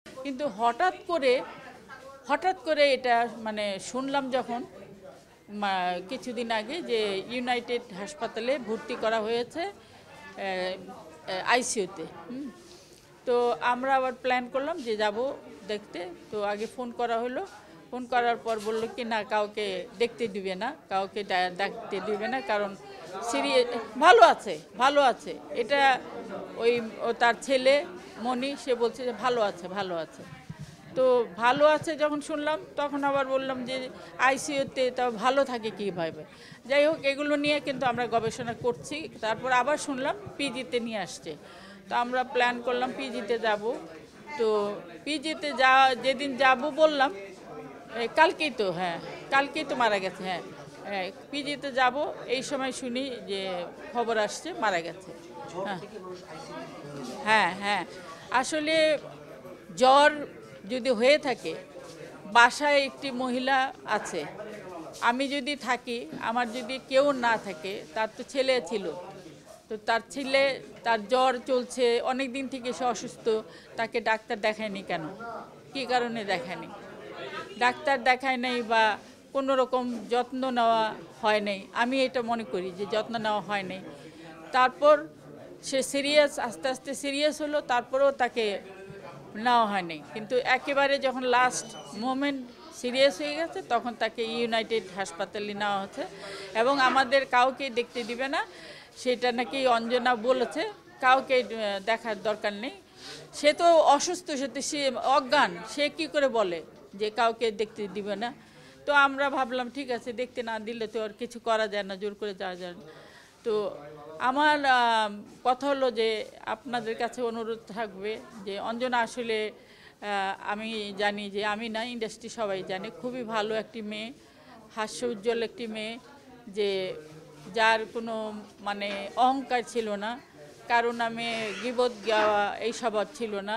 কিন্তু হঠাৎ করে এটা মানে শুনলাম যখন কিছুদিন আগে যে ইউনাইটেড হাসপাতালে ভর্তি করা হয়েছে আইসিইউতে। তো আমরা আবার প্ল্যান করলাম যে যাব দেখতে। তো আগে ফোন করা হলো, ফোন করার পর বললো কি না, কাউকে দেখতে দিবে না, কাউকে ডাকতে দিবে না, কারণ সিরিয়াস ভালো আছে এটা। তার ছেলে মনি সে বলছে যে ভালো আছে। তো ভালো আছে যখন শুনলাম, তখন আবার বললাম যে আইসিইউতে তা ভালো থাকে কীভাবে। যাই হোক, এগুলো নিয়ে কিন্তু আমরা গবেষণা করছি। তারপর আবার শুনলাম পিজিতে নিয়ে আসছে। তো আমরা প্ল্যান করলাম পিজিতে যাব। তো পিজিতে যেদিন যাব বললাম, কালকেই তো মারা গেছে। পিজিতে যাব, এই সময় শুনি যে খবর আসছে মারা গেছে। হ্যাঁ হ্যাঁ, আসলে জ্বর যদি হয়ে থাকে, বাসায় একটি মহিলা আছে, আমি যদি থাকি, আমার যদি কেউ না থাকে, তার তো ছেলে ছিল, তো তার জ্বর চলছে অনেক দিন থেকে, সে অসুস্থ, তাকে ডাক্তার দেখায়নি কেন, কী কারণে দেখায়নি? ডাক্তার দেখায় নাই বা কোনো রকম যত্ন নেওয়া হয় নাই, আমি এটা মনে করি যে যত্ন নেওয়া হয় নাই। তারপর সে আস্তে আস্তে সিরিয়াস হলো, তারপরেও তাকে নেওয়া হয়নি। কিন্তু একেবারে যখন লাস্ট মোমেন্ট সিরিয়াস হয়ে গেছে, তখন তাকে ইউনাইটেড হাসপাতালে নেওয়া হচ্ছে এবং আমাদের কাউকে দেখতে দিবে না, সেটা নাকি অঞ্জনা বলেছে। কাউকে দেখার দরকার নেই, সে তো অসুস্থ, সে অজ্ঞান, সে কি করে বলে যে কাউকে দেখতে দিবে না? তো আমরা ভাবলাম ঠিক আছে, দেখতে না দিলে তো আর কিছু করা যায় না, জোর করে যাওয়া যায় না। তো আমার কথা হলো যে আপনাদের কাছে অনুরোধ থাকবে যে অঞ্জনা আসলে, আমি জানি যে, আমি না, ইন্ডাস্ট্রি সবাই জানে, খুবই ভালো একটি মেয়ে, হাস্য উজ্জ্বল একটি মেয়ে, যে যার কোনো মানে অহংকার ছিল না, কারো নামে গীবত গাওয়া এই স্বভাব ছিল না।